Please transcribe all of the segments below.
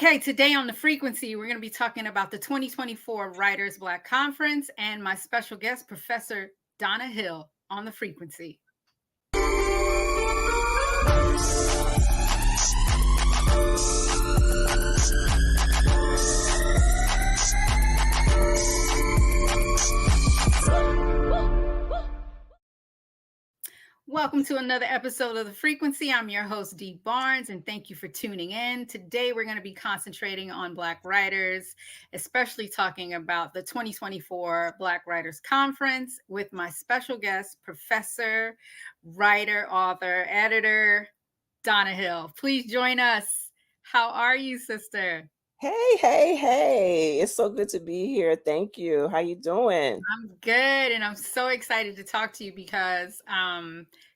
Okay, today on The Frequency, we're going to be talking about the 2024 Writers Black Conference and my special guest, Professor Donna Hill, on The Frequency. Welcome to another episode of The Frequency. I'm your host, Dee Barnes, and thank you for tuning in. Today, we're going to be concentrating on Black writers, especially talking about the 2024 Black Writers Conference with my special guest, Professor, writer, author, editor, Donna Hill. Please join us. How are you, sister? Hey. It's so good to be here. Thank you. How you doing? I'm good, and I'm so excited to talk to you because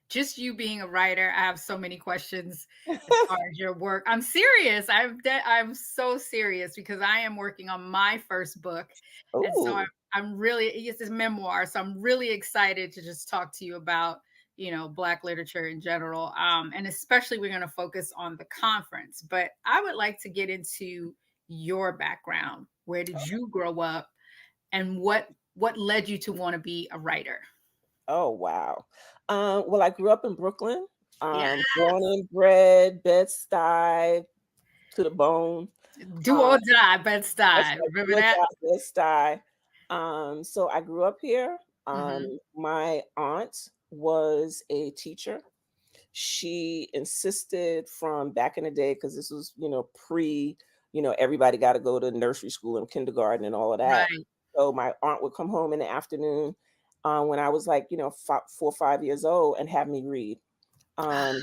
just you being a writer, I have so many questions as far as your work. I'm serious. I'm so serious because I am working on my first book, and so Ooh, I'm really, it's a memoir, so I'm really excited to just talk to you about Black literature in general, and especially we're going to focus on the conference. But I would like to get into your background. Where did you grow up? And what led you to want to be a writer? oh wow. Well, I grew up in Brooklyn. Yeah. Born and bred, Bed-Stuy to the bone. Do Um, or die, that's Bed-Stuy. right, Remember good that? job, Bed-Stuy. So I grew up here. Mhm. My aunt was a teacher. She insisted from back in the day, because this was, pre, everybody got to go to nursery school and kindergarten and all of that. Right. So my aunt would come home in the afternoon when I was like, 4 or 5 years old and have me read. I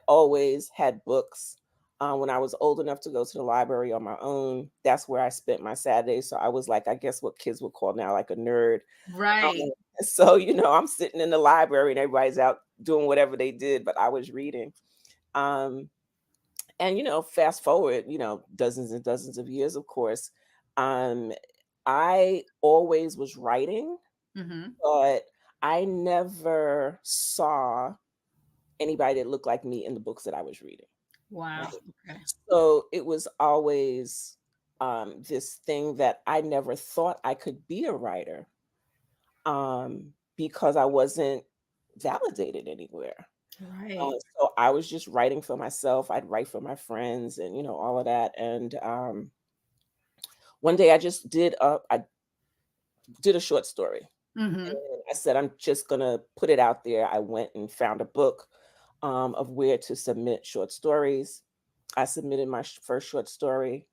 always had books. When I was old enough to go to the library on my own, that's where I spent my Saturdays. So I was like, I guess what kids would call now like a nerd. Um, Right. so, I'm sitting in the library and everybody's out doing whatever they did, but I was reading. Um, and, fast forward, dozens and dozens of years, of course, um, I always was writing, Mhm. but I never saw anybody that looked like me in the books that I was reading. Right. Wow. Okay. So it was always this thing that I never thought I could be a writer because I wasn't validated anywhere. Right. So I was just writing for myself. I'd write for my friends and all of that. And one day I did a short story. Mhm. And I said I'm just gonna put it out there. I went and found a book of where to submit short stories. I submitted my first short story,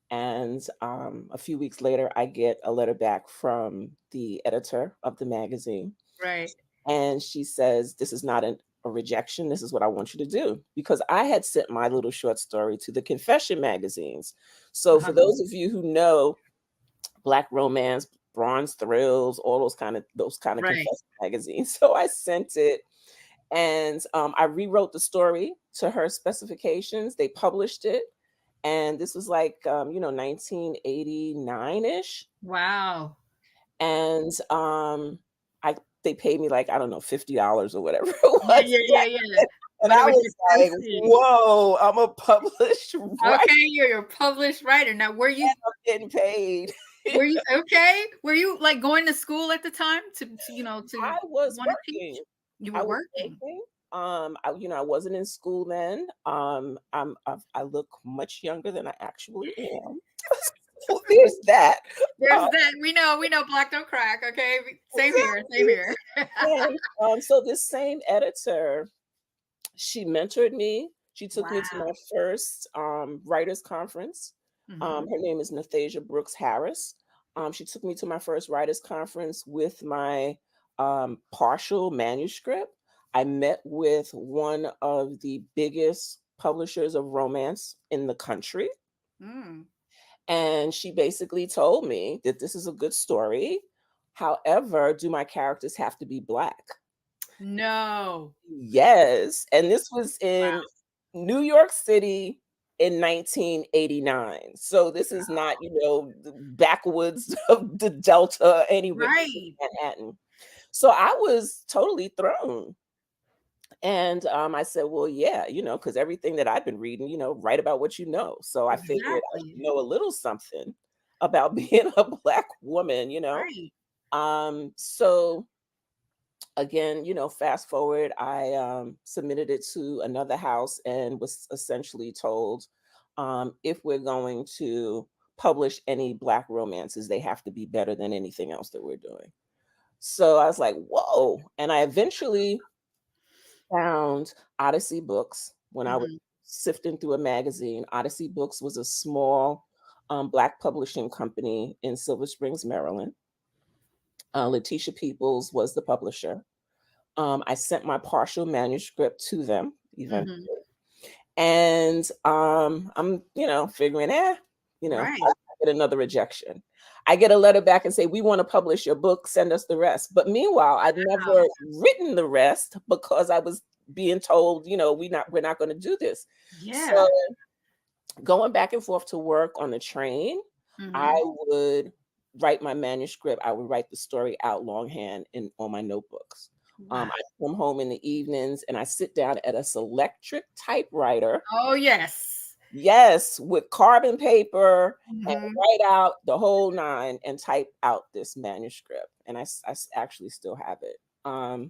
and a few weeks later, I get a letter back from the editor of the magazine. Right. And she says, "This is not a rejection. This is what I want you to do." Because I had sent my little short story to the confession magazines. So, for Uh-huh. those of you who know Black romance, Bronze Thrills, all those kind of Right. confession magazines. So I sent it, and I rewrote the story to her specifications. They published it, and this was like 1989-ish. Wow. And I they paid me like, I don't know, $50 or whatever it Yeah, was. yeah, yeah, yeah. And But it I was was your like, proceeds. whoa, I'm a published writer Okay, you're a published writer. Now, and I'm getting paid. were you okay? Were you like going to school at the time to I was want to teach? working. You I were was working. working. I wasn't in school then. I look much younger than I actually am. So there's that. There's Uh, that. We know black don't crack, okay? Same here, same exactly. here. And so this same editor, she mentored me. She took me to Wow. my first writers conference. Mhm. Her name is Nathasia Brooks Harris. She took me to my first writers conference with my partial manuscript. I met with one of the biggest publishers of romance in the country. Mm. And she basically told me that this is a good story. However, do my characters have to be Black? No. Yes, and this was in Wow. New York City in 1989. So this is not, the backwoods of the Delta anywhere. This is Right. Manhattan. So I was totally thrown. And I said, well, yeah, because everything that I've been reading, write about what you know. So I figured I should Exactly. know a little something about being a Black woman. Right. So again, fast forward, I submitted it to another house and was essentially told, if we're going to publish any Black romances, they have to be better than anything else that we're doing. So I was like, whoa. And I eventually found Odyssey Books when I was Mhm. sifting through a magazine. Odyssey Books was a small Black publishing company in Silver Springs, Maryland. Letitia Peoples was the publisher. I sent my partial manuscript to them eventually. Mhm. And I'm, figuring, I Right. get another rejection. I get a letter back and say, we want to publish your book, send us the rest. But meanwhile, I'd never Wow. written the rest because I was being told, we're not going to do this. So Yeah. going back and forth to work on the train, I Mhm. would write my manuscript. I would write the story out longhand in on my notebooks. Wow. I come home in the evenings and I sit down at a Selectric typewriter. Oh, yes. Yes, with carbon paper and Mhm. write out the whole nine and type out this manuscript. And actually still have it. I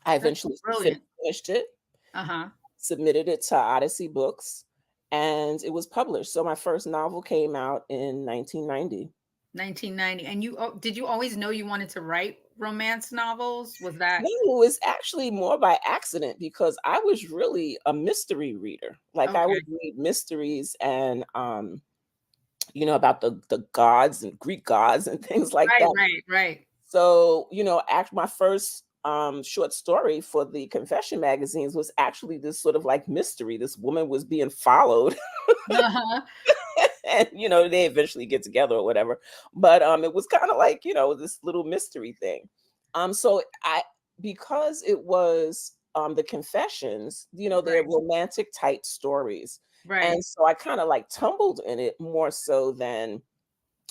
That's eventually brilliant. finished it, Uh-huh. submitted it to Odyssey Books, and it was published. So my first novel came out in 1990. 1990. And did you always know you wanted to write romance novels? Was that No, it was actually more by accident because I was really a mystery reader. Like I okay? would read mysteries and about the gods and Greek gods and things like Right, that. right, right. So, my first short story for the confession magazines was actually this sort of like mystery. This woman was being followed Uh-huh. and they eventually get together or whatever, but it was kind of like this little mystery thing. So I because it was the confessions, they're Right, romantic type stories, right. and so I kind of like tumbled in it more so than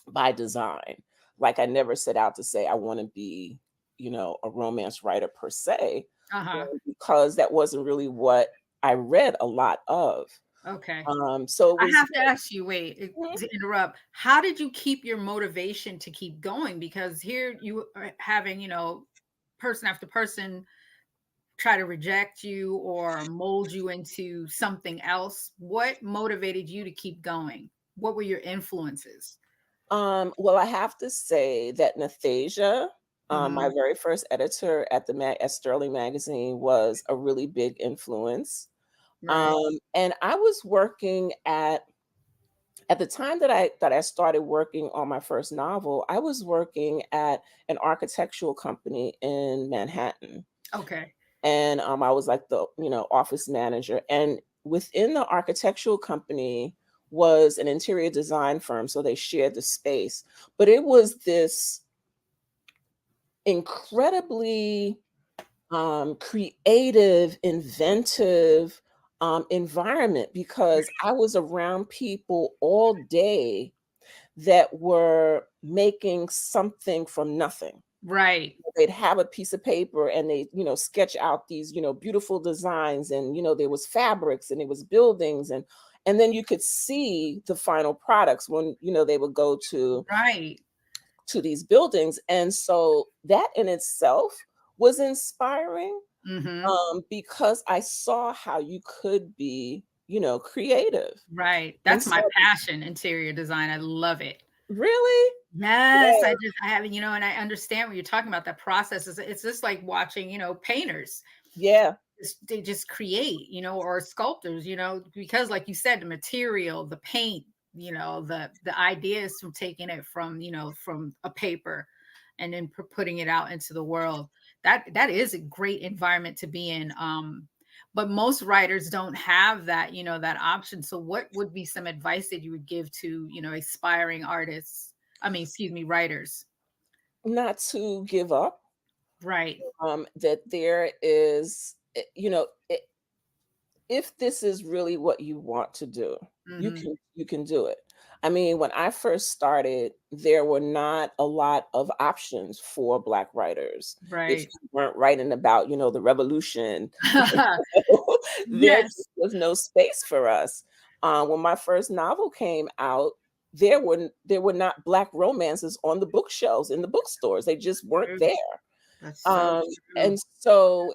by design. Like I never set out to say I want to be a romance writer per se, Uh-huh. because that wasn't really what I read a lot of. Okay. So it I was. have to ask you, wait, to interrupt. How did you keep your motivation to keep going? Because here you are having, person after person try to reject you or mold you into something else. What motivated you to keep going? What were your influences? Well, I have to say that Nathasia, my Mhm. very first editor at at Sterling Magazine, was a really big influence. Right. And I was working at the time that I started working on my first novel, I was working at an architectural company in Manhattan. Okay. And I was like the office manager, and within the architectural company was an interior design firm, so they shared the space, but it was this incredibly creative, inventive environment because I was around people all day that were making something from nothing. Right. They'd have a piece of paper and they sketch out these beautiful designs, and there was fabrics and it was buildings, and then you could see the final products when they would go Right. to these buildings. And so that in itself was inspiring, Mhm. because I saw how you could be creative. Right. And That's so my passion, interior design. I love it. really. Yes, Yeah. I have, and I understand what you're talking about. That process it's just like watching, painters. Yeah. They just create, or sculptors, because like you said, the material, the paint, the ideas from taking it from, from a paper and then putting it out into the world. That is a great environment to be in. but most writers don't have that, that option. So what would be some advice that you would give to, aspiring artists? I mean, excuse me, writers. Not to give up, Right. that there is, if this is really what you want to do, Hmm. you can do it. I mean, when I first started, there were not a lot of options for Black writers. If Right. you weren't writing about, the revolution, there Yes. just was no space for us. When my first novel came out, there were not Black romances on the bookshelves in the bookstores. They just weren't True. there. That's so Um, true. and so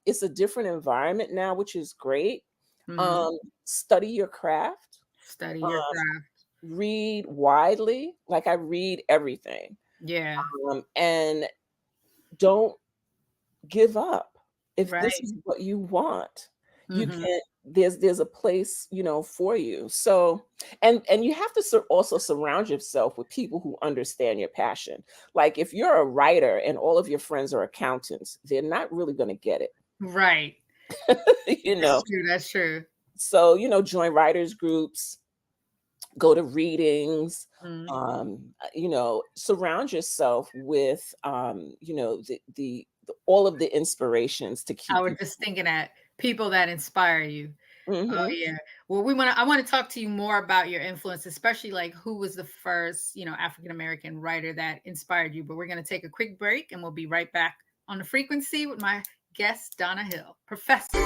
it's a different environment now, which is great. Hmm. Um, Study your craft, Study um, your craft. read widely. Like I read everything. Yeah. And don't give up. If this Right. is what you want, you Hmm. can there's a place, for you. So, and you have to also surround yourself with people who understand your passion. Like if you're a writer and all of your friends are accountants, they're not really going to get it. Right. you That's know. true. That's true. So, join writers groups, go to readings, Mm. surround yourself with the all of the inspirations to I keep was you. just thinking that people that inspire you. Oh Mhm. yeah. Well, I want to talk to you more about your influence, especially like who was the first, African American writer that inspired you. But we're going to take a quick break and we'll be right back on the frequency with my guest, Donna Hill, professor.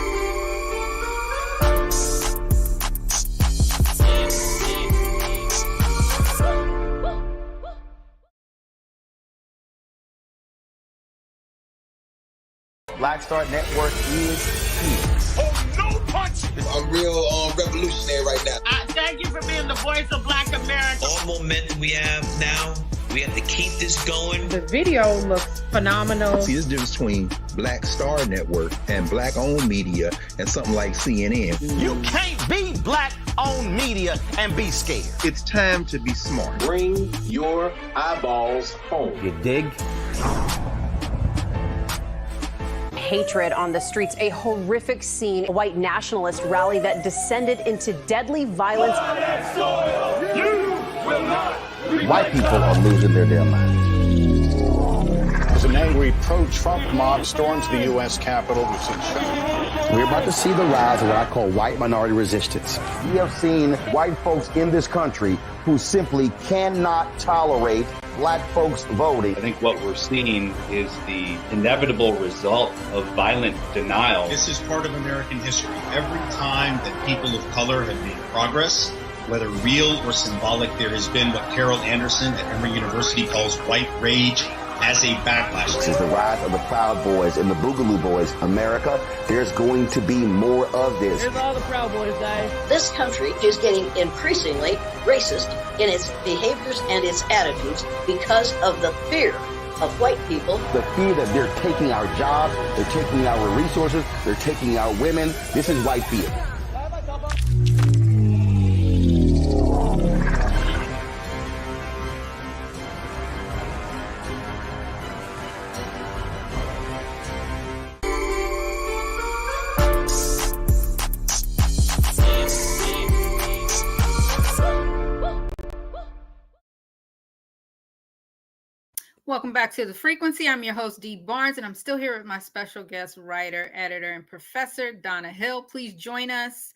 Black Star Network is here. Oh, no punch! I'm real revolutionary right now. Thank you for being the voice of Black America. All momentum we have now, we have to keep this going. The video looks phenomenal. See, there's a difference between Black Star Network and Black-owned media and something like CNN. You can't be Black-owned media and be scared. It's time to be smart. Bring your eyeballs home. You dig? Hatred on the streets, a horrific scene, a white nationalist rally that descended into deadly violence. White people are losing their damn minds. As an angry pro-Trump mob storms the U.S. Capitol, we're about to see the rise of what I call white minority resistance. We have seen white folks in this country who simply cannot tolerate Black folks voting. I think what we're seeing is the inevitable result of violent denial. This is part of American history. Every time that people of color have made progress, whether real or symbolic, there has been what Carol Anderson at Emory University calls white rage as a backlash. This is the rise of the Proud Boys and the Boogaloo Boys. America, there's going to be more of this. Here's all the Proud Boys, guys. This country is getting increasingly racist in its behaviors and its attitudes because of the fear of white people. The fear that they're taking our jobs, they're taking our resources, they're taking our women. This is white fear. Welcome back to The Frequency. I'm your host, Dee Barnes, and I'm still here with my special guest, writer, editor, and professor, Donna Hill. Please join us.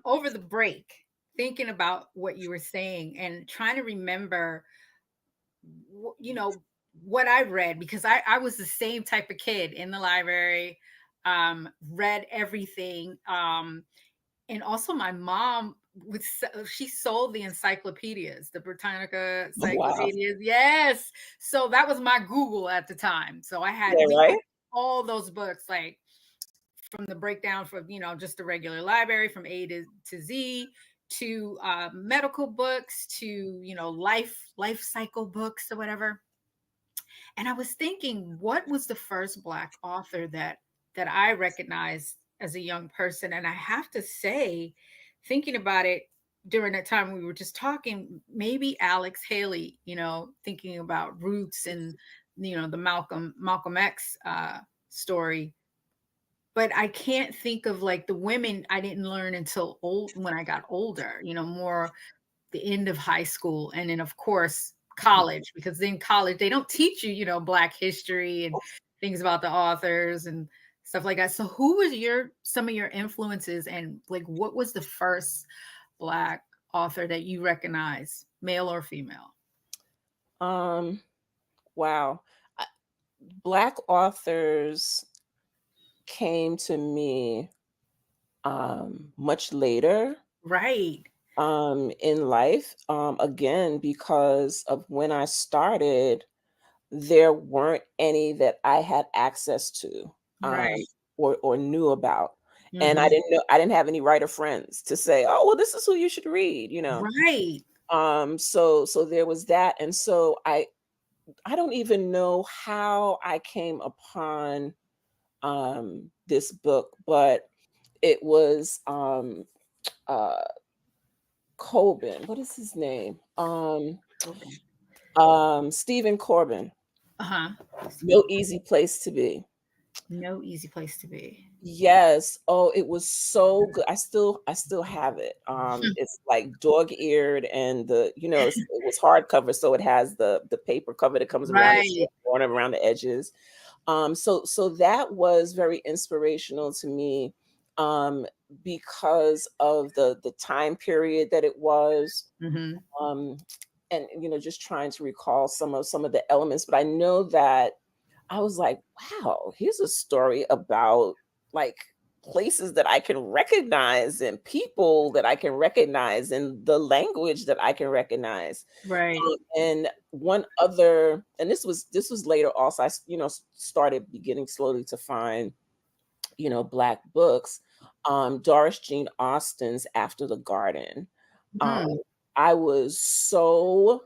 Over the break, thinking about what you were saying and trying to remember, what I read, because I was the same type of kid in the library, read everything. And also my mom she sold the encyclopedias, the Britannica encyclopedias. Wow. Yes. So that was my Google at the time. So I had all those books, like from the breakdown for, just the regular library from A to Z, to medical books, to, life cycle books or whatever. And I was thinking, what was the first Black author that I recognized as a young person? And I have to say, thinking about it during that time we were just talking, maybe Alex Haley, thinking about roots and, the Malcolm X story. but I can't think of like the women I didn't learn until when I got older, more the end of high school. And then of course college, because then college, they don't teach you, Black history and things about the authors and stuff like that. So who was some of your influences, and like what was the first Black author that you recognize, male or female? Wow. Black authors came to me much later, right, in life, again because of when I started, there weren't any that I had access to, right, or knew about. And hmm I didn't have any writer friends to say, oh well, this is who you should read, right, so there was that. And so I don't even know how I came upon this book, but it was uh Corbin. What is his name? okay, Stephen Corbin. uh-huh, No Easy Place to Be. No Easy Place to Be. Yes. Oh, it was so good. I still have it. It's like dog-eared, and it was hardcover, so it has the paper cover that comes around the Right, corner, around the edges. So that was very inspirational to me, um, because of the time period that it was, hmm um, and just trying to recall some of the elements. But I know that I was like, wow, here's a story about like places that I can recognize and people that I can recognize and the language that I can recognize. right, And one other, and this was later also, started beginning slowly to find, Black books. Doris Jean Austen's After the Garden. Um, mm, I was so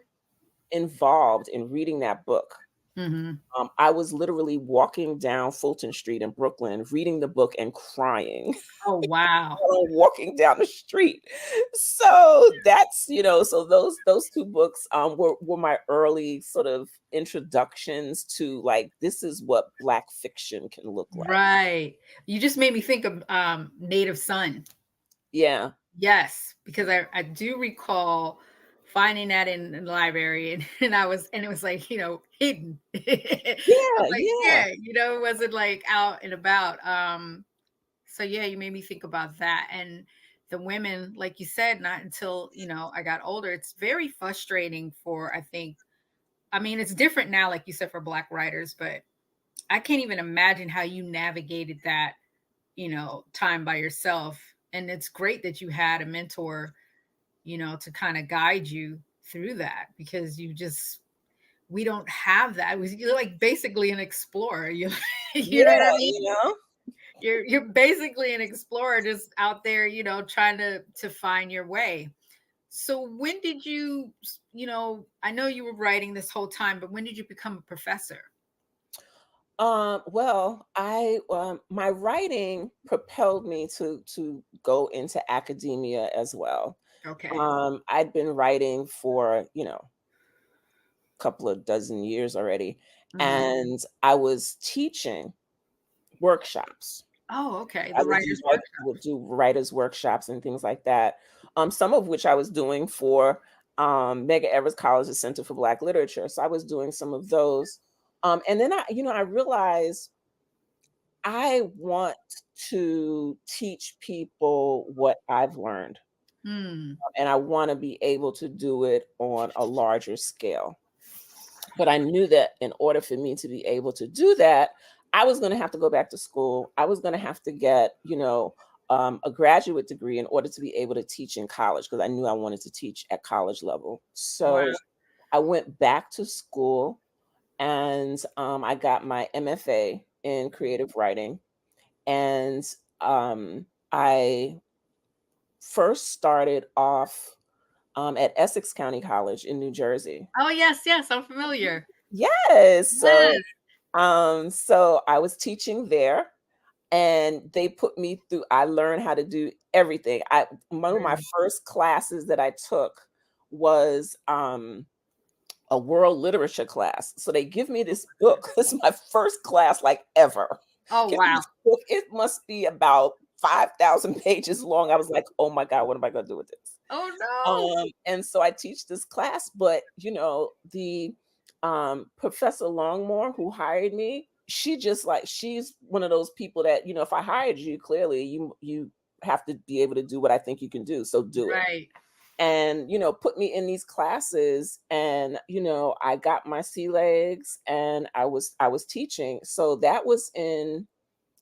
involved in reading that book. hmm I was literally walking down Fulton Street in Brooklyn, reading the book and crying oh wow, while I'm walking down the street. So that's, so those two books were my early sort of introductions to like this is what Black fiction can look like. right. You just made me think of Native Son. Yeah. Yes, because I do recall finding that in the library, and it was like, hidden. I'm Yeah, like, yeah. yeah, it wasn't like out and about. So yeah, you made me think about that. And the women, like you said, not until, I got older. It's very frustrating for, I think, I mean, it's different now, like you said, for Black writers, but I can't even imagine how you navigated that, time by yourself. And it's great that you had a mentor, to kind of guide you through that, because we don't have that. You're like basically an explorer. You know what I Yeah, mean? you know? You're basically an explorer, just out there, trying to find your way. So when did I know you were writing this whole time, but when did you become a professor? Well, I my writing propelled me to go into academia as well. Okay. I'd been writing for, a couple of dozen years already, Mhm. and I was teaching workshops. Oh, okay. I The writer's would workshop. do writers workshops and things like that. Some of which I was doing for Medgar Evers College's Center for Black Literature. So I was doing some of those. And then I realized I want to teach people what I've learned, Mm, and I want to be able to do it on a larger scale. But I knew that in order for me to be able to do that, I was going to have to go back to school. I was going to have to get, a graduate degree in order to be able to teach in college, because I knew I wanted to teach at college level. wow. So I went back to school, and I got my MFA in creative writing. And I first started off at Essex County College in New Jersey. Oh, yes, yes, I'm familiar. Yes. Yes. So I was teaching there, and they put me through, I learned how to do everything. One of my Right. first classes that I took was a world literature class. So they give me this book. This is my first class like ever. Oh, Give me wow. this book. It must be about 5,000 pages long. I was like, oh my God, what am I going to do with this? Oh, no. And so I teach this class, but the Professor Longmore who hired me, she's one of those people that, if I hired you, clearly you have to be able to do what I think you can do. So do it. Right. And, put me in these classes, and, I got my sea legs, and I was teaching. So that was in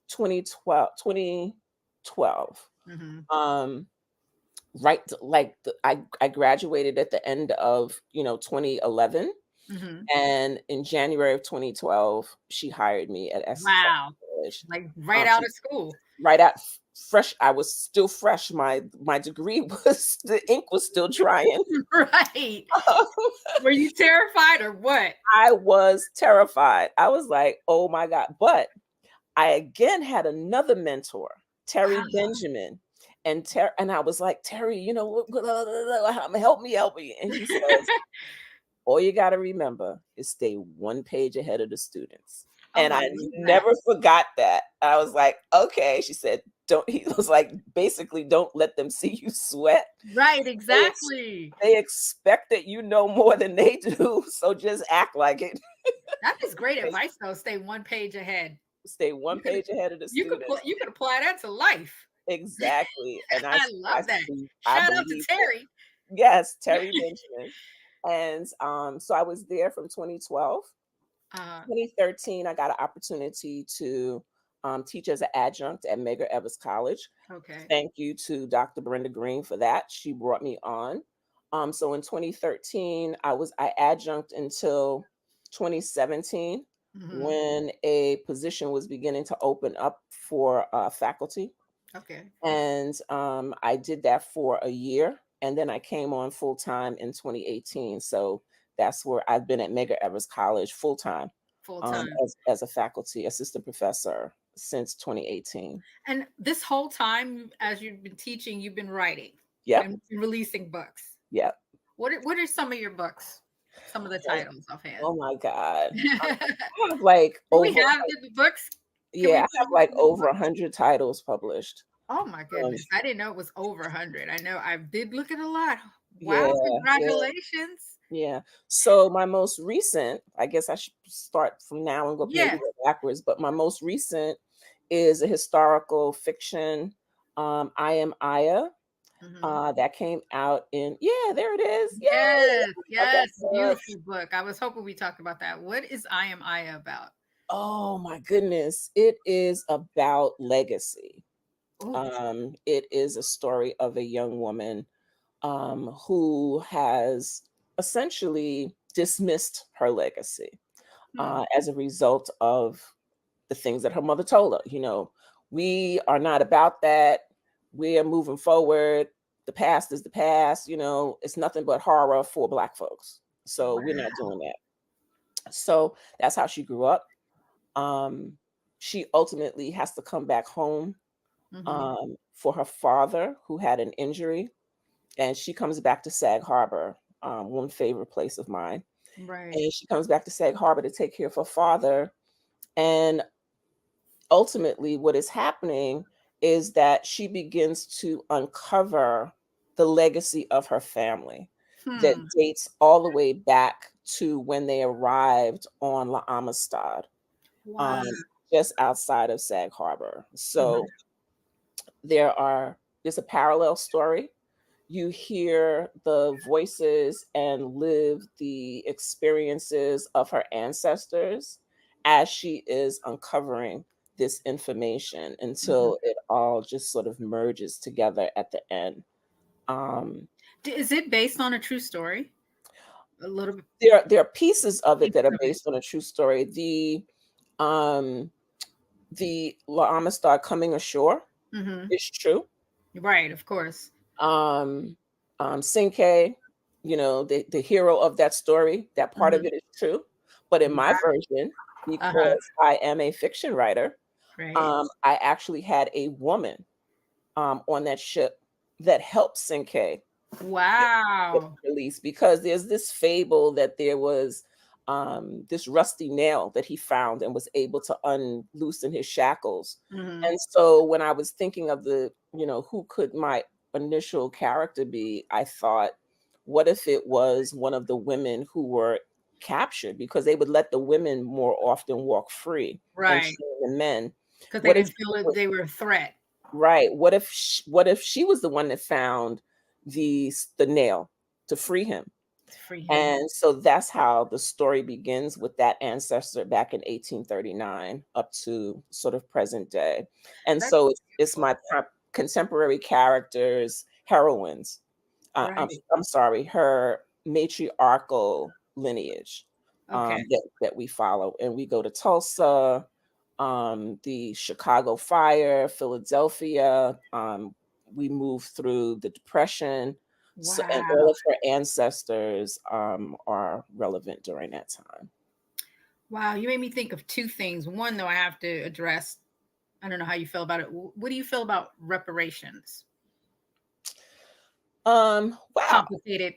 2012. Mhm. I graduated at the end of 2011, Mhm. and in January of 2012 she hired me at Essex Wow. College. Like, right out of school. Right out fresh. I was still fresh. My degree was, the ink was still drying. Right. Were you terrified or what? I was terrified. I was like, oh my God. But I again had another mentor, Terry Benjamin. And I was like, Terry, help me. And he says, all you got to remember is stay one page ahead of the students. And Oh, I I love never that. forgot that. I was like, okay. She said, he was like, basically, don't let them see you sweat. Right, exactly. They expect that you know more than they do. So just act like it. That is great advice, though. Stay one page ahead. Stay one page ahead of the You could students. you could apply that to life. Exactly. And I love that. I Shout out to believe it. Terry. Yes, Terry Benjamin. And so I was there from 2012. 2013, I got an opportunity to teach as an adjunct at Medgar Evers College. Okay. Thank you to Dr. Brenda Green for that. She brought me on. So in 2013, I adjunct until 2017, when a position was beginning to open up for faculty. Okay. And I did that for a year, and then I came on full time in 2018. So that's where I've been at Medgar Evers College full time, Full time. as a faculty assistant professor since 2018. And this whole time, as you've been teaching, you've been writing. Yep. And releasing books. Yep. What are some of your books? Some of the titles offhand. Oh my God. I have like Do over, we have the books? yeah, I have like over 100 titles published. Oh my goodness. I didn't know it was over 100. I know I did look at a lot. Yeah, Wow, yeah. congratulations. Yeah. So my most recent, I guess I should start from now and maybe Yeah. go backwards, but my most recent is a historical fiction, I Am Aya. That came out in, there it is. Yay! Yes, yes, book. beautiful book. I was hoping we talked about that. What is I Am Aya about? Oh my goodness. It is about legacy. Ooh. It is a story of a young woman who has essentially dismissed her legacy as a result of the things that her mother told her. We are not about that. We are moving forward. The past is the past. It's nothing but horror for Black folks. So we're not doing that. So that's how she grew up. She ultimately has to come back home for her father, who had an injury. And she comes back to Sag Harbor, one favorite place of mine. Right. And she comes back to Sag Harbor to take care of her father. And ultimately, what is happening is that she begins to uncover the legacy of her family that dates all the way back to when they arrived on La Amistad, just outside of Sag Harbor. So there's a parallel story. You hear the voices and live the experiences of her ancestors as she is uncovering this information until it all just sort of merges together at the end. Is it based on a true story? A little bit. There are pieces of it that are based on a true story. The La Amistad coming ashore is true. Right, of course. Cinque, the hero of that story, that part of it is true. But in my version, because I am a fiction writer, I actually had a woman on that ship that helped Cinque Wow. get released, because there's this fable that there was this rusty nail that he found and was able to unloosen his shackles. Mhm. And so when I was thinking of who could my initial character be, I thought, what if it was one of the women who were captured, because they would let the women more often walk free and Right. chain the men. Because they What if didn't feel that they were a threat. Right. What if she was the one that found the nail to free him? To free him. And so that's how the story begins, with that ancestor back in 1839 up to sort of present day. And That's so it's beautiful. my contemporary characters, heroines. Right. I'm sorry, her matriarchal lineage Okay. that we follow. And we go to Tulsa, the Chicago fire, Philadelphia. We move through the Depression. So, and Wow. all of her ancestors are relevant during that time. Wow. You made me think of two things. One, though, I have to address. I don't know how you feel about it. What do you feel about reparations? Wow. Complicated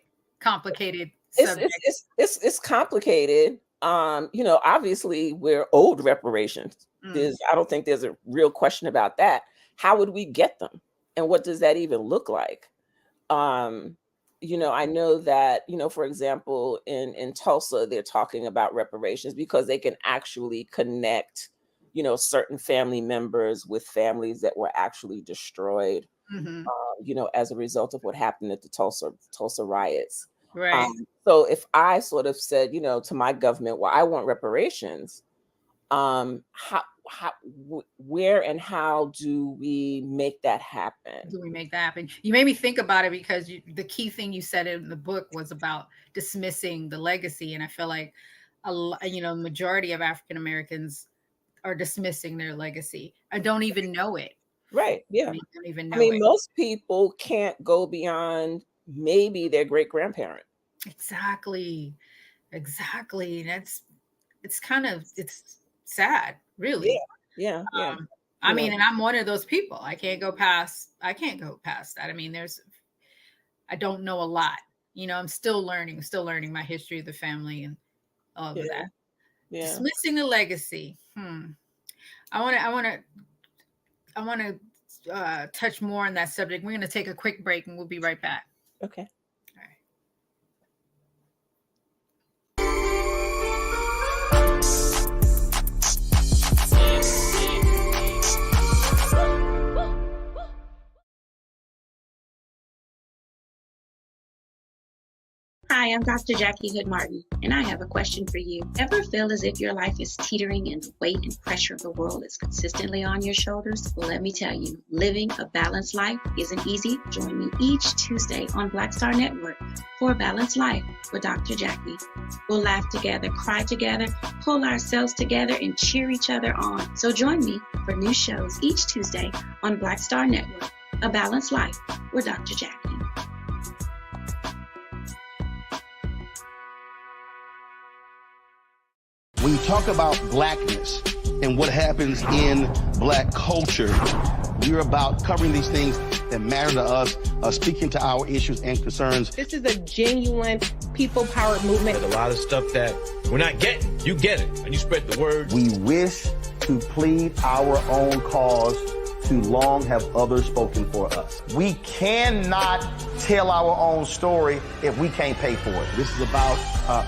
subject. It's complicated. Obviously we're owed reparations. I don't think there's a real question about that. How would we get them? And what does that even look like? I know that, for example, in Tulsa, they're talking about reparations because they can actually connect, certain family members with families that were actually destroyed, Mhm. As a result of what happened at the Tulsa riots. Right. So if I sort of said, to my government, well, I want reparations, where and how do we make that happen? You made me think about it because the key thing you said in the book was about dismissing the legacy, and I feel like majority of African Americans are dismissing their legacy. I don't even know it. Right. Yeah. They don't even know I mean, it. most people can't go beyond maybe their great grandparent. Exactly. It's sad, really. Yeah. I mean, and I'm one of those people. I can't go past that. I mean, I don't know a lot. I'm still learning my history of the family and all of that. Yeah. Dismissing the legacy. I want to touch more on that subject. We're going to take a quick break and we'll be right back. Okay. All right. Hi, I'm Dr. Jackie Hood Martin, and I have a question for you. Ever feel as if your life is teetering and the weight and pressure of the world is consistently on your shoulders? Well, let me tell you, living a balanced life isn't easy. Join me each Tuesday on Black Star Network for A Balanced Life with Dr. Jackie. We'll laugh together, cry together, pull ourselves together, and cheer each other on. So join me for new shows each Tuesday on Black Star Network, A Balanced Life with Dr. Jackie. When you talk about blackness and what happens in black culture, we're about covering these things that matter to us, speaking to our issues and concerns. This is a genuine people-powered movement. There's a lot of stuff that we're not getting. You get it, and you spread the word. We wish to plead our own cause. Too long have others spoken for us. We cannot tell our own story if we can't pay for it. This is about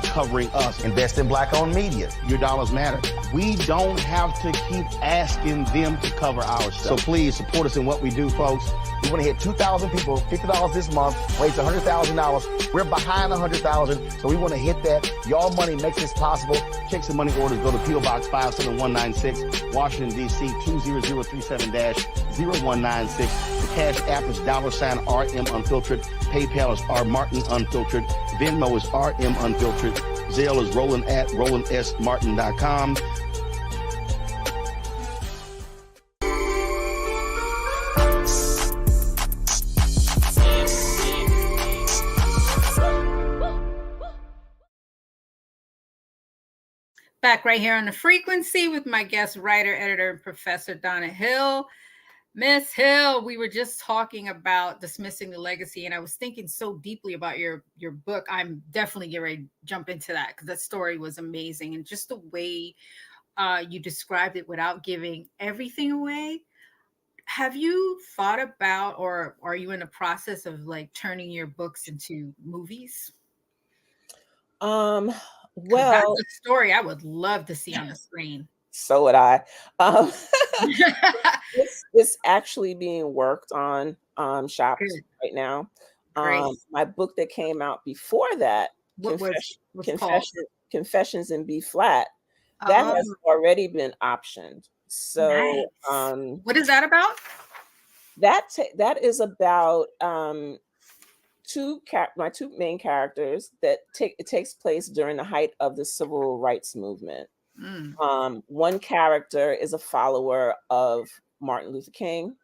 covering us. Invest in black-owned media. Your dollars matter. We don't have to keep asking them to cover our stuff. So please support us in what we do, folks. We want to hit 2,000 people, $50 this month, raise $100,000. We're behind 100,000, so we want to hit that. Y'all money makes this possible. Check some money orders. Go to P.O. Box 57196, Washington, D.C. 20037-0196. The Cash App is $RM Unfiltered. PayPal is R Martin Unfiltered. Venmo is RM Unfiltered. Zelle is Roland at RolandSMartin.com. Back right here on The Frequency with my guest writer, editor, and professor Donna Hill. Miss Hill, we were just talking about dismissing the legacy, and I was thinking so deeply about your book. I'm definitely getting ready to jump into that because that story was amazing, and just the way you described it without giving everything away. Have you thought about, or are you in the process of like turning your books into movies? Because that's Well, a story I would love to see on the screen. so would I. Um, it's actually being worked on shops Good. right now. Great. My book that came out before that, What's called? Confessions in B flat, that Oh, has already been optioned. So nice. What is that about? that is about my two main characters that it takes place during the height of the civil rights movement. One character is a follower of Martin Luther King.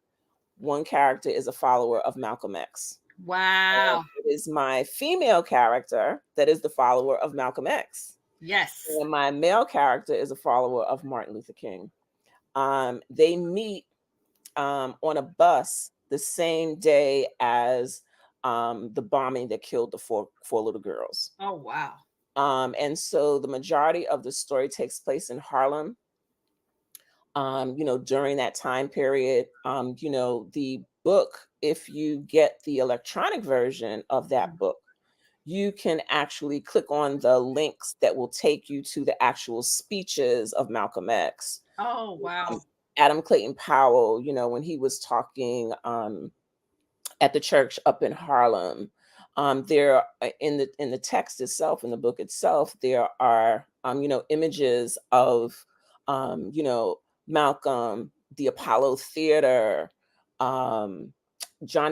One character is a follower of Malcolm X. Wow. It is my female character that is the follower of Malcolm X. Yes. And my male character is a follower of Martin Luther King. They meet on a bus the same day as the bombing that killed the four little girls. Oh, wow. And so the majority of the story takes place in Harlem. During that time period, the book, if you get the electronic version of that book, you can actually click on the links that will take you to the actual speeches of Malcolm X. Oh, wow. Adam Clayton Powell, when he was talking at the church up in Harlem, there in the text itself, in the book itself, there are images of Malcolm, the Apollo Theater, John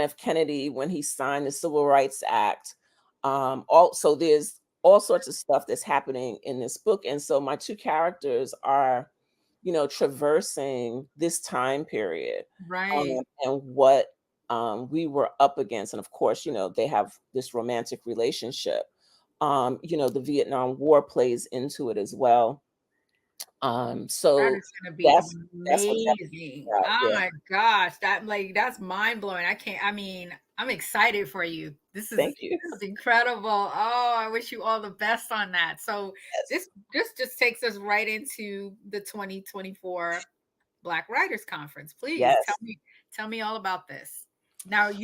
F. Kennedy when he signed the Civil Rights Act. Also, there's all sorts of stuff that's happening in this book, and so my two characters are, traversing this time period, Right. and what we were up against, and of course, they have this romantic relationship. The Vietnam War plays into it as well. That So is gonna be that's what that amazing. about. Oh Yeah, my gosh, that's mind blowing. I'm excited for you. thank you. This is incredible. Oh, I wish you all the best on that. So Yes. this just takes us right into the 2024 Black Writers Conference. Please Yes. tell me all about this. Now Okay.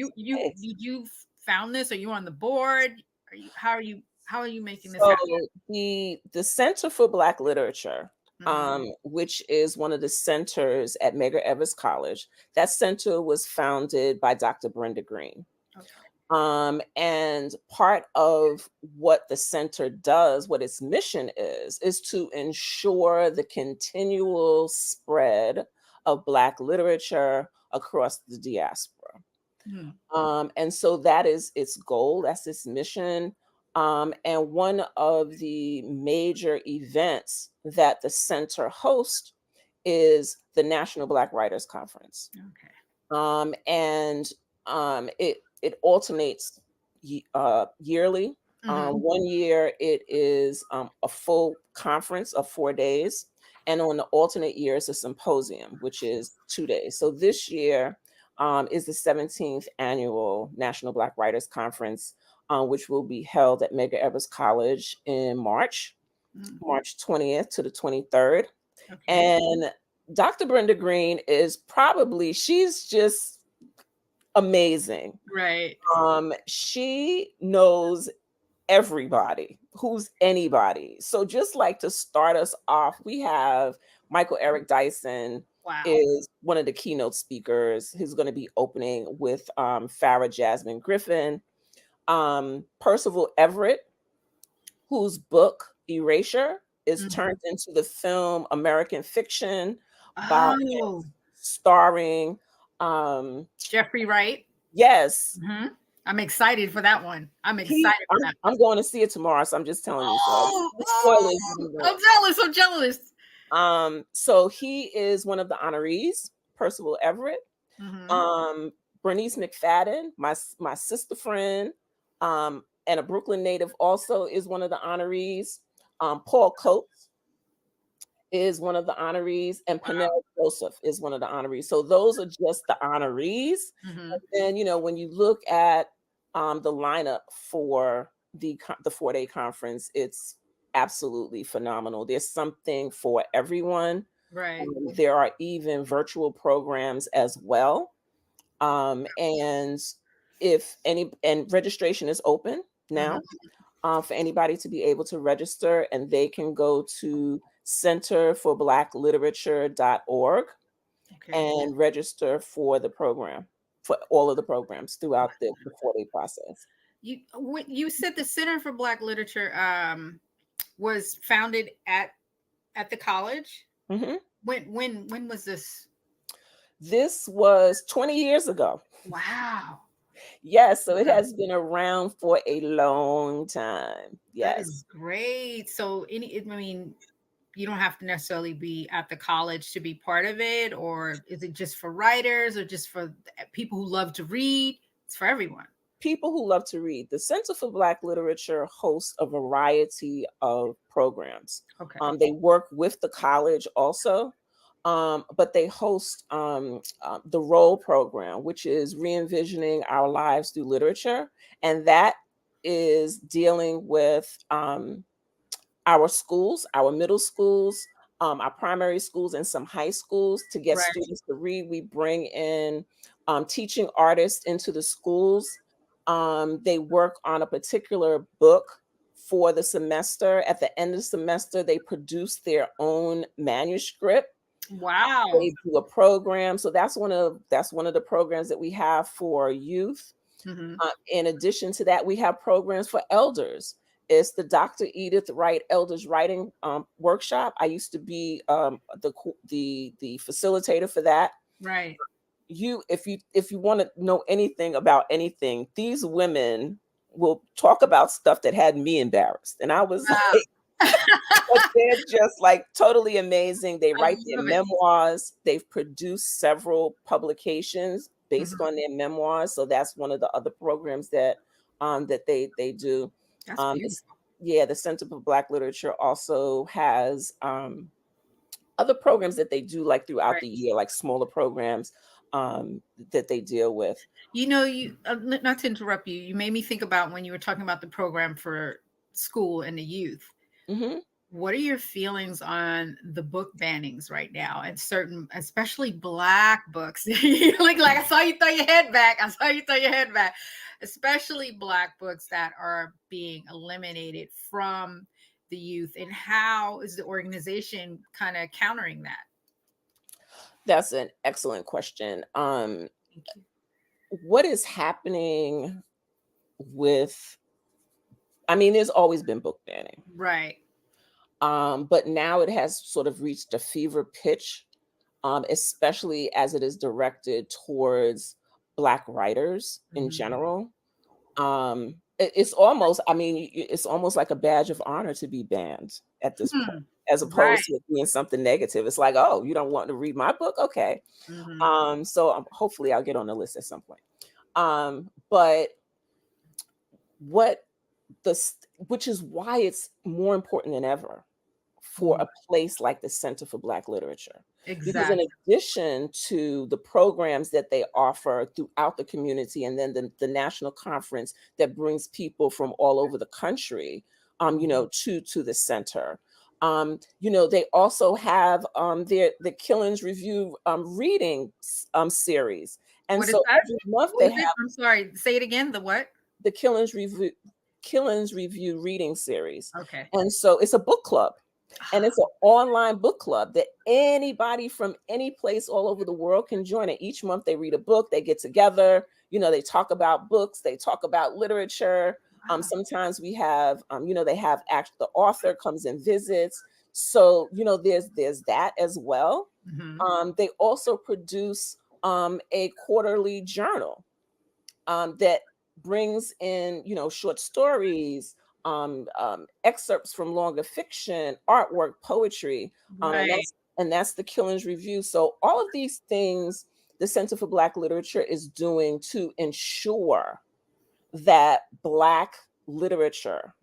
you found this? Are you on the board? How are you making this So happen? the Center for Black Literature, Mhm. which is one of the centers at Medgar Evers College, that center was founded by Dr. Brenda Green. Okay. And part of what the center does, what its mission is to ensure the continual spread of Black literature across the diaspora. And so that is its goal, that's its mission. And one of the major events that the center hosts is the National Black Writers Conference. Okay. It alternates yearly. One year it is a full conference of 4 days, and on the alternate year it's a symposium, which is 2 days. So this year is the 17th annual National Black Writers Conference, which will be held at Medgar Evers College in March 20th to the 23rd. Okay. And Dr. Brenda Green she's just amazing. Right. She knows everybody who's anybody. So just like to start us off, we have Michael Eric Dyson. Wow. Is one of the keynote speakers who's going to be opening with Farrah Jasmine Griffin. Percival Everett, whose book Erasure is turned into the film American Fiction by starring Jeffrey Wright. Yes. I'm excited for that one. I'm excited for that. I'm going to see it tomorrow, so I'm just telling you. I'm jealous. So he is one of the honorees, Percival Everett. Bernice McFadden, my sister friend, and a Brooklyn native, also is one of the honorees. Paul Coates is one of the honorees, and Pernell Joseph is one of the honorees. So those are just the honorees. Mhm. And then, you know, when you look at the lineup for the 4-day conference, it's absolutely phenomenal. There's something for everyone. Right. There are even virtual programs as well. And registration is open now for anybody to be able to register, and they can go to centerforblackLiterature.org and register for the program, for all of the programs throughout the 4-day process. You said the Center for Black Literature was founded at the college. Mm-hmm. When was this? This was 20 years ago. Wow. Yes, so it has been around for a long time. Yes. That is great. So I mean, you don't have to necessarily be at the college to be part of it, or is it just for writers or just for people who love to read? It's for everyone. People who love to read. The Center for Black Literature hosts a variety of programs. Okay. They work with the college also, but they host the Roll program, which is re-envisioning our lives through literature. And that is dealing with our schools, our middle schools, our primary schools, and some high schools to get students to read. We bring in teaching artists into the schools. They work on a particular book for the semester. At the end of the semester, they produce their own manuscript. Wow. They do a program. So that's one of the programs that we have for youth. In addition to that, we have programs for elders. It's the Dr. Edith Wright Elders Writing Workshop. I used to be the facilitator for that. Right. If you want to know anything about anything, these women will talk about stuff that had me embarrassed, and I was like, but they're just like totally amazing. They write their memoirs. They've produced several publications based on their memoirs. So that's one of the other programs that they do. That's beautiful. The Center for Black Literature also has other programs that they do like throughout the year, like smaller programs that they deal with. You know, not to interrupt you, you made me think about when you were talking about the program for school and the youth. Mm-hmm. What are your feelings on the book bannings right now, and certain, especially Black books? like I saw you throw your head back. Especially Black books that are being eliminated from the youth, and how is the organization kind of countering that? That's an excellent question. Thank you. What is happening with? I mean, there's always been book banning, right? But now it has sort of reached a fever pitch, especially as it is directed towards Black writers in general. It's almost like a badge of honor to be banned at this point, as opposed to it being something negative. It's like, oh, you don't want to read my book? Okay. So hopefully I'll get on the list at some point. But which is why it's more important than ever for a place like the Center for Black Literature. Exactly. Because in addition to the programs that they offer throughout the community, and then the national conference that brings people from all over the country, to the center. They also have the Killings Review reading series. And what so every month they have. I'm sorry, say it again. The what? The Killings Review reading series. Okay. And so it's a book club. And it's an online book club that anybody from any place all over the world can join. And each month they read a book, they get together, they talk about books, they talk about literature. Sometimes we have, they have the author comes and visits. So, there's that as well. They also produce a quarterly journal that brings in, short stories, excerpts from longer fiction, artwork, poetry, and that's the Killings Review. So all of these things the Center for Black Literature is doing to ensure that Black literature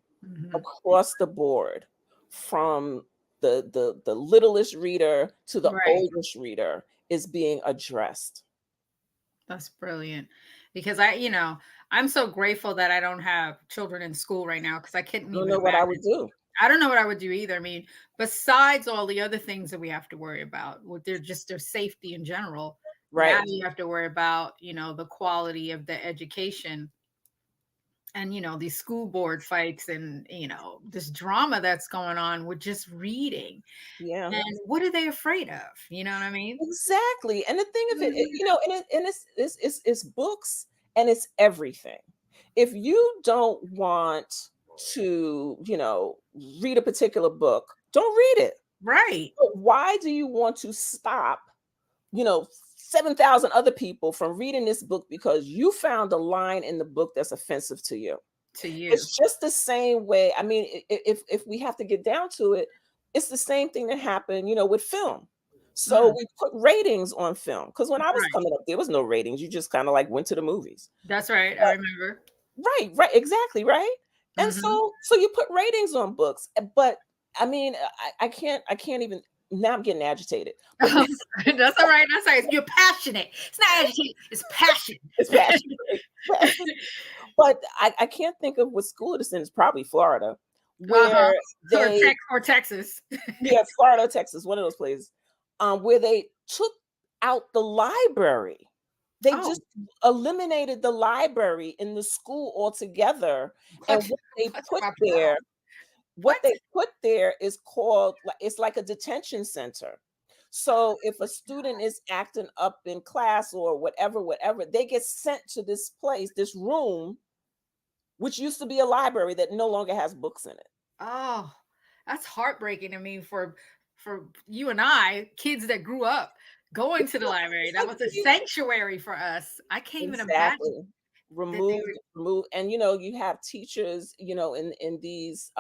across the board, from the littlest reader to the Right. oldest reader is being addressed. That's brilliant. Because I'm so grateful that I don't have children in school right now, because I couldn't I don't even know what I imagine. would do. I don't know what I would do either. I mean, besides all the other things that we have to worry about, with their safety in general. Now Right. you have to worry about, the quality of the education, and these school board fights, and this drama that's going on with just reading. Yeah. And what are they afraid of? You know what I mean? Exactly. And the thing of it, and it's books, and it's everything. If you don't want to, read a particular book, don't read it. Right. But why do you want to stop, 7,000 other people from reading this book because you found a line in the book that's offensive to you? It's just the same way. I mean, if we have to get down to it, it's the same thing that happened, with film. So we put ratings on film, because when I was coming up, there was no ratings. You just kind of like went to the movies. That's right. I remember. Right, exactly, right. And so you put ratings on books, but I mean, I can't even. Now I'm getting agitated. That's all right. That's right. You're passionate. It's not agitated. It's passion. It's passion. But I can't think of what school it is in. It's probably Florida, where or Texas. Yeah, Florida, Texas, one of those places, where they took out the library. They just eliminated the library in the school altogether. And what they put there is called, it's like a detention center. So if a student is acting up in class or whatever, they get sent to this place, this room, which used to be a library that no longer has books in it. Oh, that's heartbreaking. I mean, for you and I, kids that grew up going to the library, that was a sanctuary for us. I can't even imagine. Remove, and you have teachers, in these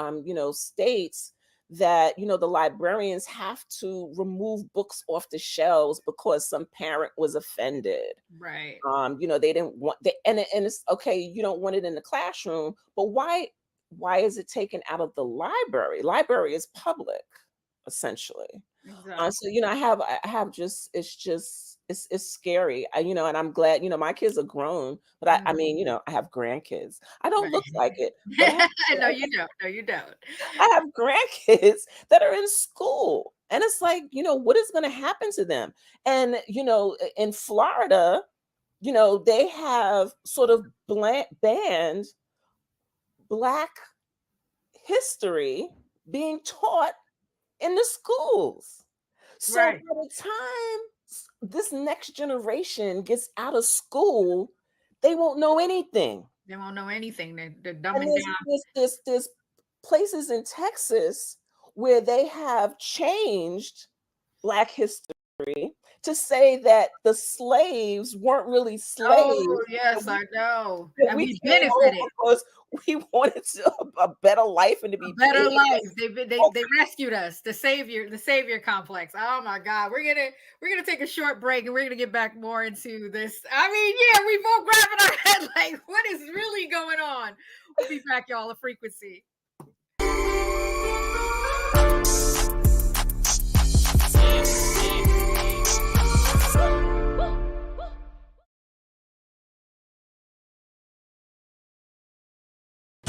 states that the librarians have to remove books off the shelves because some parent was offended. Right. They didn't want and it's okay, you don't want it in the classroom, but why is it taken out of the library? Library is public, essentially. Exactly. So I have just it's scary. And I'm glad my kids are grown, but I mean I have grandkids. I don't look like it. No, you don't. No, you don't. I have grandkids that are in school, and it's like what is going to happen to them? And in Florida, they have sort of banned Black history being taught in the schools. So by the time this next generation gets out of school, they won't know anything. They won't know anything. They're dumbing down. There's places in Texas where they have changed Black history to say that the slaves weren't really slaves. Oh, yes, I know. And we benefited because we wanted a better life and to be a better life. They rescued us. The savior complex. Oh my God. We're gonna take a short break, and we're gonna get back more into this. I mean, yeah, we both grabbing our head like, what is really going on? We'll be back, y'all. A frequency.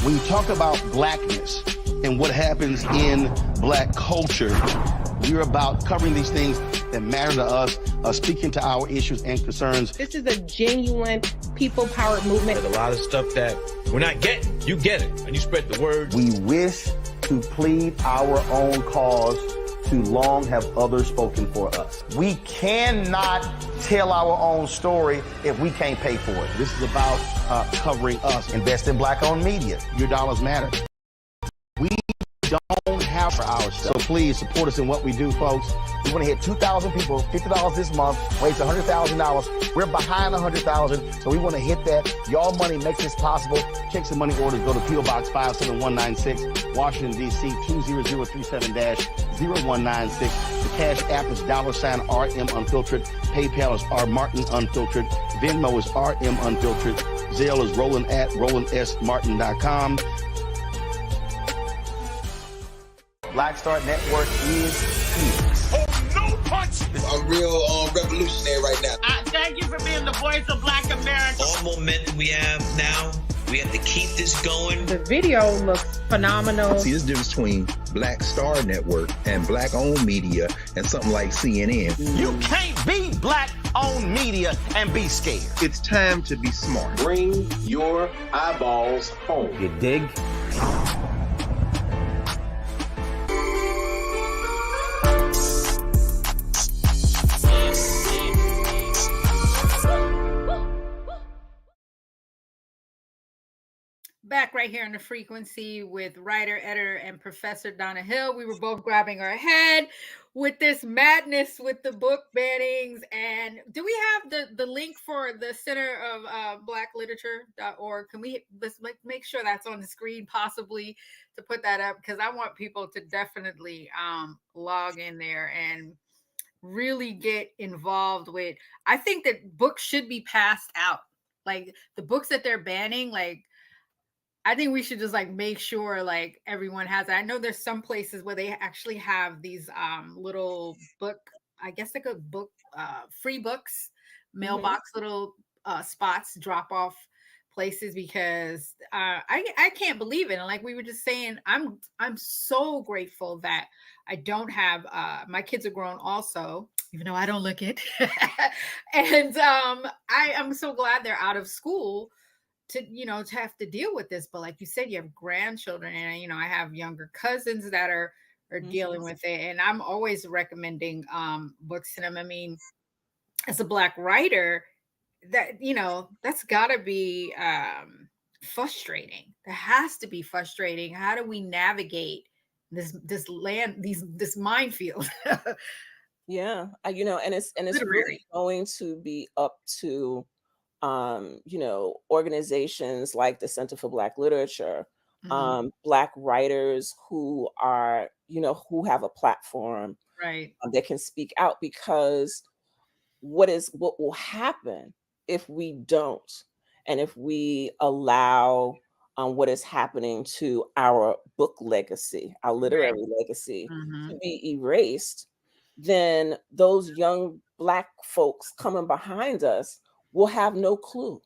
When you talk about Blackness and what happens in Black culture, we're about covering these things that matter to us, speaking to our issues and concerns. This is a genuine people-powered movement. There's a lot of stuff that we're not getting. You get it, and you spread the word. We wish to plead our own cause. Too long have others spoken for us. We cannot tell our own story if we can't pay for it. This is about covering us. Invest in Black-owned media. Your dollars matter. We don't have for our stuff. So please support us in what we do, folks. We want to hit 2,000 people, $50 this month, raise $100,000. We're behind 100,000, so we want to hit that. Y'all money makes this possible. Check some money orders. Go to P.O. Box 57196, Washington, D.C. 20037-0196. The Cash App is $RM Unfiltered. PayPal is R Martin Unfiltered. Venmo is RM Unfiltered. Zelle is Roland@RolandSMartin.com. Black Star Network is here. Oh, no punch! I'm real revolutionary right now. Thank you for being the voice of Black America. All momentum we have now, we have to keep this going. The video looks phenomenal. See, there's a difference between Black Star Network and Black-owned media and something like CNN. You can't be Black-owned media and be scared. It's time to be smart. Bring your eyeballs home. You dig? Back right here on the frequency with writer, editor, and Professor Donna Hill. We were both grabbing our head with this madness with the book bannings. And do we have the link for the Center of Blackliterature.org? Can we let's make sure that's on the screen, possibly, to put that up? Because I want people to definitely log in there and really get involved with. I think that books should be passed out. Like the books that they're banning, like, I think we should just like make sure like everyone has it. I know there's some places where they actually have these little book, I guess like a book, free books, mailbox little spots, drop off places, because I can't believe it. And like we were just saying, I'm so grateful that I don't have my kids are grown also, even though I don't look it. And I'm so glad they're out of school to have to deal with this. But like you said, you have grandchildren, and I have younger cousins that are dealing with it, and I'm always recommending books to them. I mean, as a Black writer, that that's got to be frustrating. That has to be frustrating. How do we navigate this minefield? Yeah, and it's really going to be up to organizations like the Center for Black Literature, Black writers who are, who have a platform, right, that can speak out, because what will happen if we don't, and if we allow what is happening to our book legacy, our literary legacy, to be erased, then those young Black folks coming behind us will have no clue.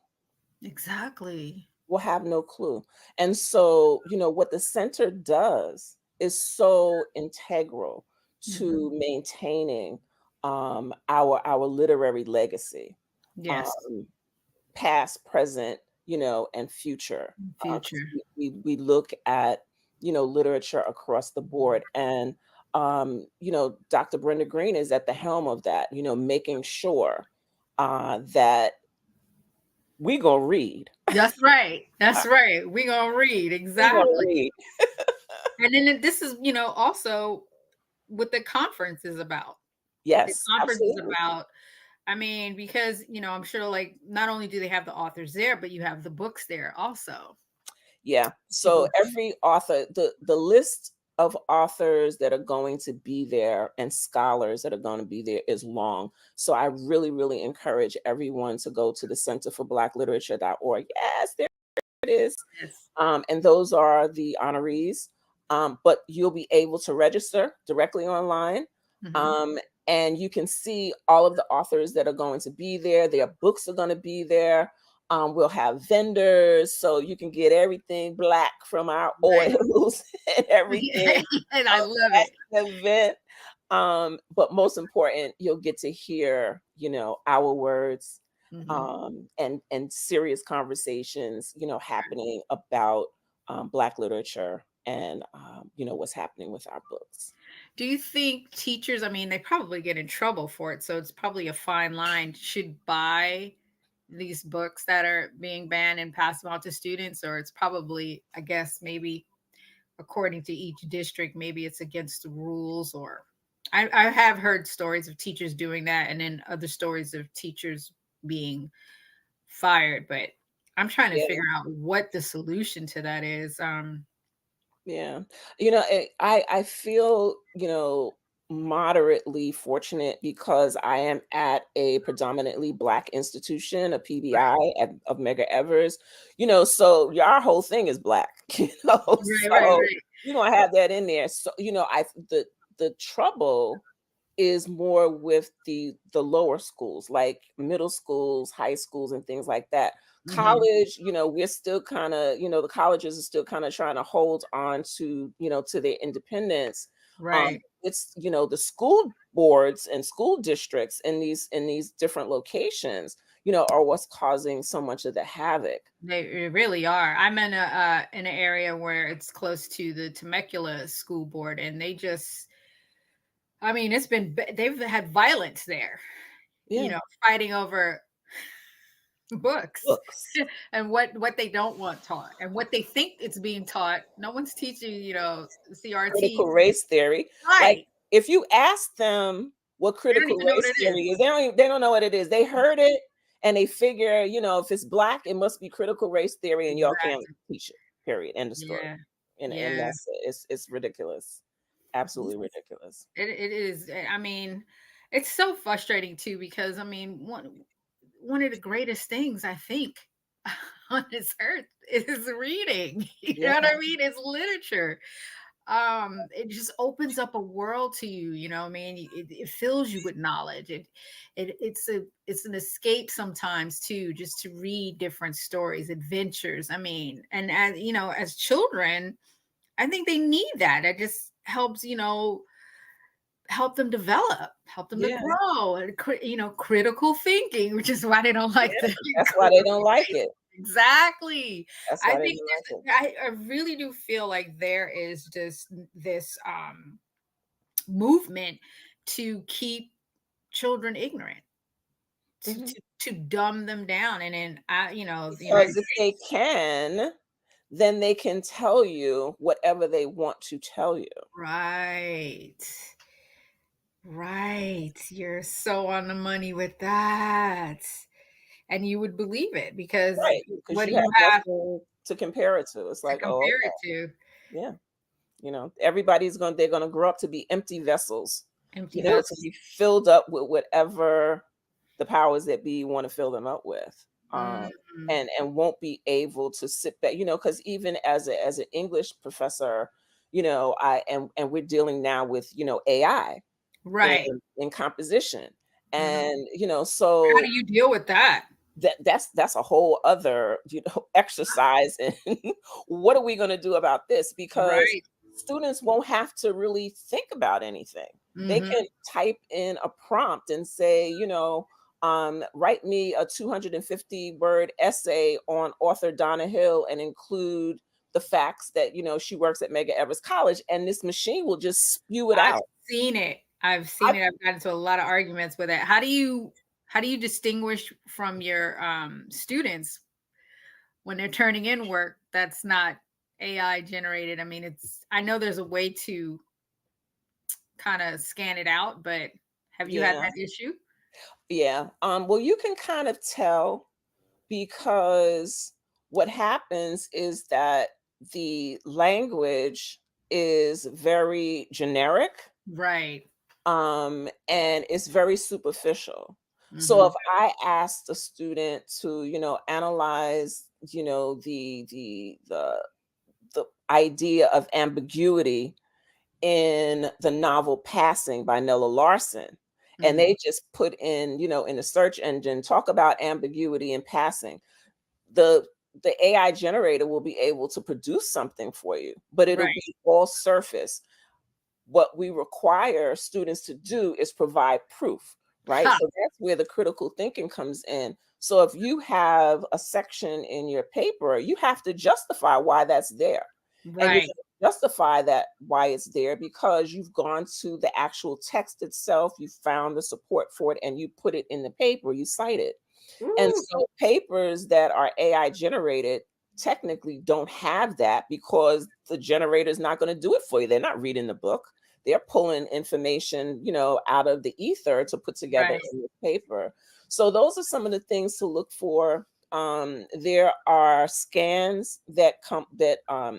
Exactly. Will have no clue. And so, what the center does is so integral to maintaining our literary legacy. Yes. Past, present, and future. Future. We look at, literature across the board. And Dr. Brenda Green is at the helm of that, making sure that we gonna read. That's right. That's right. We gonna read. Exactly. And then this is, also what the conference is about. Yes. The conference absolutely. is about, I mean, because, I'm sure like not only do they have the authors there, but you have the books there also. Yeah. So every author, the list of authors that are going to be there and scholars that are going to be there is long. So I really, really encourage everyone to go to the Center for Blackliterature.org. Yes, there it is. Yes. And those are the honorees. But you'll be able to register directly online. And you can see all of the authors that are going to be there. Their books are going to be there. We'll have vendors, so you can get everything Black from our oils and everything. And I love it. Event. But most important, you'll get to hear, our words, and serious conversations, happening about Black literature and what's happening with our books. Do you think teachers, I mean, they probably get in trouble for it, so it's probably a fine line, should buy these books that are being banned and pass them out to students? Or it's probably, I guess, maybe according to each district, maybe it's against the rules? Or I have heard stories of teachers doing that, and then other stories of teachers being fired, but I'm trying to figure out what the solution to that is. Yeah. I feel, moderately fortunate because I am at a predominantly Black institution, a PBI of Medgar Evers, so our whole thing is Black, Right. you're gonna have that in there. So, the trouble is more with the lower schools, like middle schools, high schools, and things like that. College, we're still kind of, the colleges are still kind of trying to hold on to, to their independence. Right. It's, the school boards and school districts in these different locations, are what's causing so much of the havoc. They really are. I'm in an area where it's close to the Temecula school board, and they just, I mean, they've had violence there, Yeah. fighting over books Books. and what they don't want taught and what they think it's being taught. No one's teaching, CRT. Critical race theory. Right. Like, if you ask them what critical even know what race it theory is, they don't know what it is. They heard it and they figure, if it's Black, it must be critical race theory, and y'all can't teach it. Period. End of story. Yeah. And Yeah. it's ridiculous. Absolutely ridiculous. It is. I mean, it's so frustrating too, because I mean, one of the greatest things I think on this earth is reading. You know what I mean? It's literature. It just opens up a world to you. I mean, it fills you with knowledge. It's an escape sometimes too, just to read different stories, adventures. I mean, and as children, I think they need that. It just helps, help them develop, help them to grow, and critical thinking, which is why they don't like that's why they don't like it. Exactly. That's why I they think don't like it. I really do feel like there is just this movement to keep children ignorant, to dumb them down, and then the United Because if they States. can, then they can tell you whatever they want to tell you. Right. Right. You're so on the money with that. And you would believe it, because Right. what Because do you have you have nothing to compare it to. It's to like, oh, compare okay. it to? Yeah. They're gonna grow up to be empty vessels, Empty to vessels. be filled up with whatever the powers that be want to fill them up with. And won't be able to sit back, because even as an English professor, and we're dealing now with, AI Right. in composition. And How so do you deal with that? that's a whole other, exercise. And what are we going to do about this? Because Right. students won't have to really think about anything. They Mhm. can type in a prompt and say, write me a 250-word essay on author Donna Hill and include the facts that, she works at Medgar Evers College, and this machine will just spew it I've out. seen it. I've seen it. I've gotten into a lot of arguments with it. How do you distinguish from your students when they're turning in work that's not AI generated? I mean, I know there's a way to kind of scan it out, but have you had Yeah. that issue? Yeah. Well, you can kind of tell, because what happens is that the language is very generic, Right. and it's very superficial. So Mhm. if I asked a student to, analyze, the idea of ambiguity in the novel Passing by Nella Larson, and they just put in, in the search engine, talk about ambiguity in passing, the AI generator will be able to produce something for you, but it'll Right. be all surface. What we require students to do is provide proof, right? Ha. So that's where the critical thinking comes in. So if you have a section in your paper, you have to justify why that's there. And you're Right. gonna justify that why it's there because you've gone to the actual text itself, you found the support for it, and you put it in the paper, you cite it. And so papers that are AI generated technically don't have that, because the generator is not going to do it for you. They're not reading the book. They're pulling information, out of the ether to put together Right. in the paper. So those are some of the things to look for. There are scans that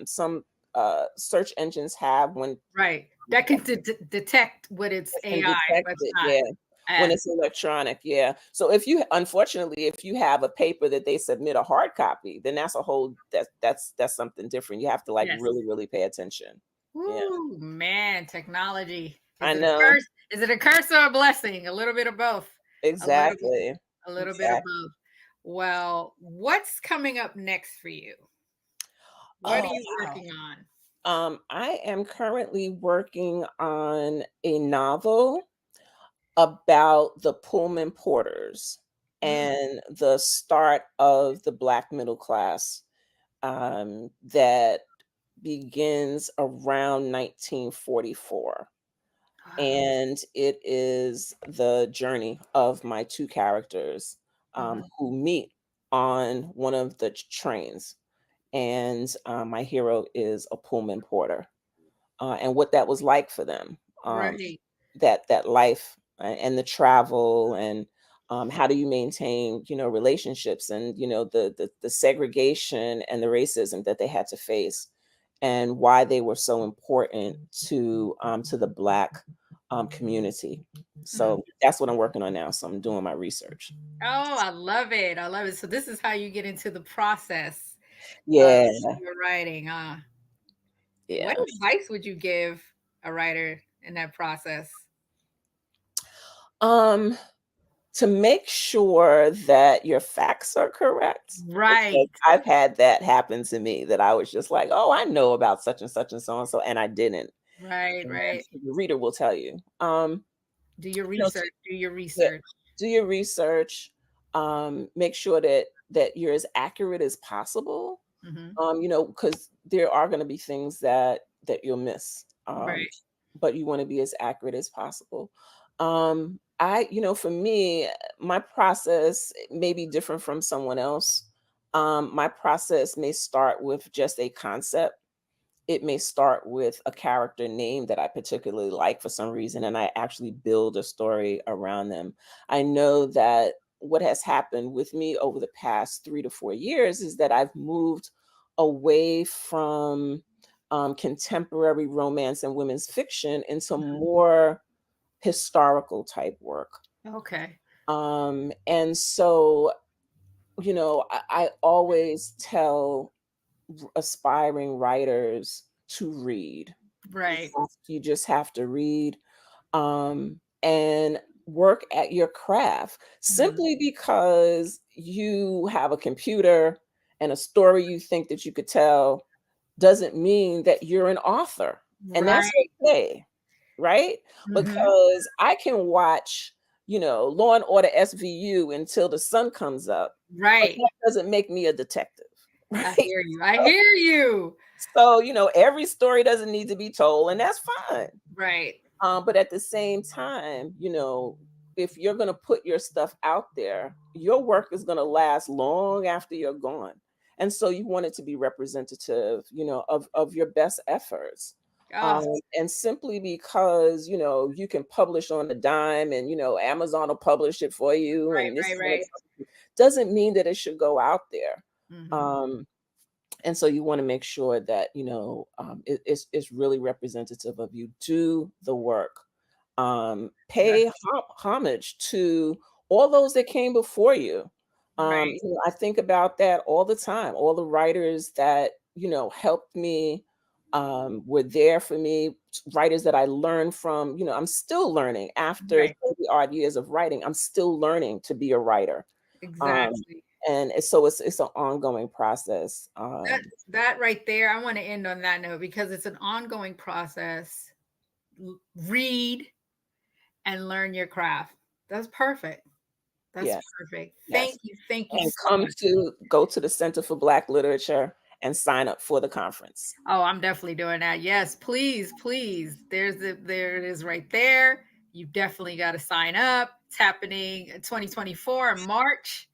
some search engines have when Right. That can detect what it's can AI, detect what's it, not. yeah. When it's electronic, yeah. So unfortunately, if you have a paper that they submit a hard copy, then that's something different. You have to Yes. really, really pay attention. Ooh, man, technology. I Is it a know. curse? Is it a curse or a blessing? A little bit of both. Exactly. A little bit of Exactly. both. Well, what's coming up next for you? What are Oh, you wow. working on? I am currently working on a novel about the Pullman Porters and the start of the Black middle class that begins around 1944. And it is the journey of my two characters who meet on one of the trains. And my hero is a Pullman porter, and what that was like for them, Right. that life and the travel, and how do you maintain, relationships, and the segregation and the racism that they had to face, and why they were so important to the Black community. So that's what I'm working on now. So I'm doing my research. Oh, I love it. I love it. So this is how you get into the process of Yeah, your writing. What yeah. advice would you give a writer in that process? Um, to make sure that your facts are correct, because Right. I've had that happen to me, that I was just like, "Oh, I know about such and so and so," and I didn't. Right, And right. the reader will tell you. Do your You know, research. Do your yeah, research. do your research. Make sure that you're as accurate as possible. Mhm. Because there are going to be things that you'll miss. Right. But you want to be as accurate as possible. For me, my process may be different from someone else. My process may start with just a concept. It may start with a character name that I particularly like for some reason, and I actually build a story around them. I know that what has happened with me over the past 3 to 4 years is that I've moved away from contemporary romance and women's fiction into more historical type work. Okay. And so, I always tell aspiring writers to read. Right. You just have to read, and work at your craft, simply because you have a computer and a story you think that you could tell doesn't mean that you're an author, and that's Right. okay, right? Mhm. Because I can watch, Law and Order SVU until the sun comes up, but Right. that doesn't make me a detective, I right? hear you. I hear you. So, every story doesn't need to be told, and that's fine. Right. But at the same time, if you're going to put your stuff out there, your work is going to last long after you're gone. And so you want it to be representative, of your best efforts. Oh, And simply because, you can publish on a dime, and, Amazon will publish it for you, right, and this right, is what right. doesn't mean that it should go out there. Mhm. Um, and so you want to make sure that it's really representative of you. Do the work. Pay homage to all those that came before you. Right. I think about that all the time. All the writers that helped me, were there for me. Writers that I learned from. I'm still learning after Right. 30 odd years of writing. I'm still learning to be a writer. Um, Exactly. and it's an ongoing process. That right there, I want to end on that note because it's an ongoing process. Read and learn your craft. That's perfect. That's Yes, perfect. yes. Thank you And so much. go to the Center for Black Literature and sign up for the conference. Oh, I'm definitely doing that. Yes, please, please. There it is right there. You definitely got to sign up. It's happening in 2024 in March,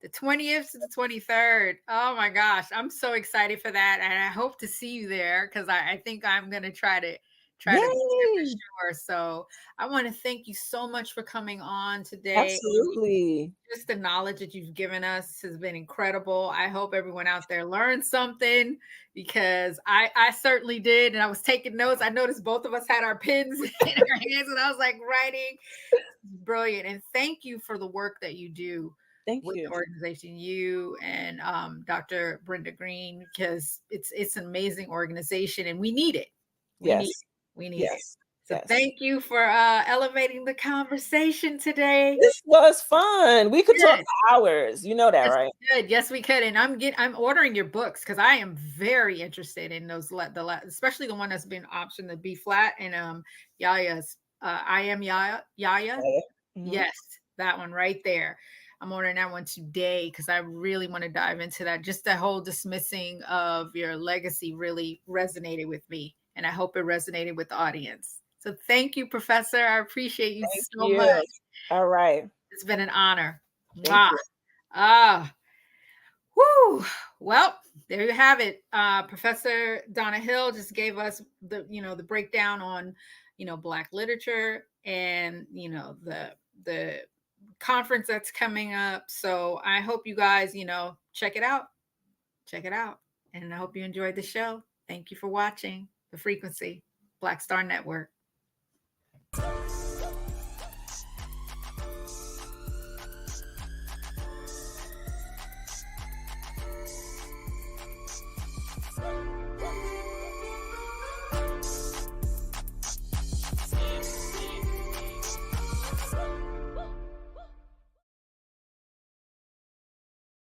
the 20th to the 23rd. Oh my gosh, I'm so excited for that, and I hope to see you there because I think I'm gonna try to be there Yay! for sure. So I want to thank you so much for coming on today. Absolutely. Just the knowledge that you've given us has been incredible. I hope everyone out there learned something because I certainly did. And I was taking notes. I noticed both of us had our pens in our hands and I was like writing. Brilliant. And thank you for the work that you do Thank with you. the organization, you and Dr. Brenda Green, because it's an amazing organization and we need it. We need it. So thank you for elevating the conversation today. This was fun. We could talk for hours. You know that, right? Good. Yes, we could. And I'm ordering your books because I am very interested in those. Especially the one that's been optioned, the B flat and Yaya's. I am Yaya. Mm-hmm. Yes, that one right there. I'm ordering that one today because I really want to dive into that. Just the whole dismissing of your legacy really resonated with me, and I hope it resonated with the audience. So thank you, Professor. I appreciate you so much. All right. It's been an honor. Whoo. Well, there you have it. Professor Donna Hill just gave us the breakdown on, Black literature and, the conference that's coming up. So I hope you guys, check it out. And I hope you enjoyed the show. Thank you for watching The Frequency, Black Star Network.